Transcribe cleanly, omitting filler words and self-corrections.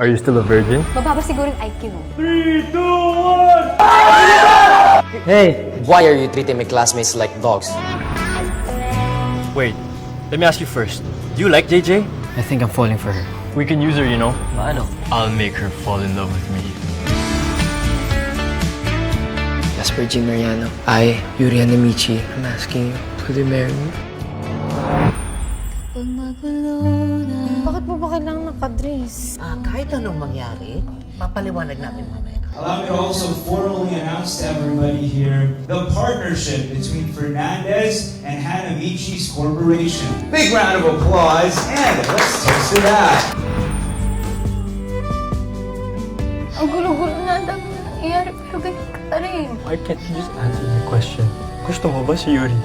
Are you still a virgin? Mababa siguro yung IQ mo. Hey! Why are you treating my classmates like dogs? Wait, let me ask you first. Do you like JJ? I think I'm falling for her. We can use her, you know? Paano? I'll make her fall in love with me. Jasper G. Mariano, I, Yuri Hanamichi, I'm asking you, could you marry me? Bakit mo ba kailangan nakadress? Kahit anong mangyari, papaliwanag namin mamaya. Allow me to also formally announce to everybody here the partnership between Fernandez and Hanamichi's Corporation. Big round of applause, and let's toast to that. Ang gulo-gulo na, ang dami na nangyayari, pero ganyan ka pa rin. Why can't you just answer my question? Gusto mo ba si Yuri?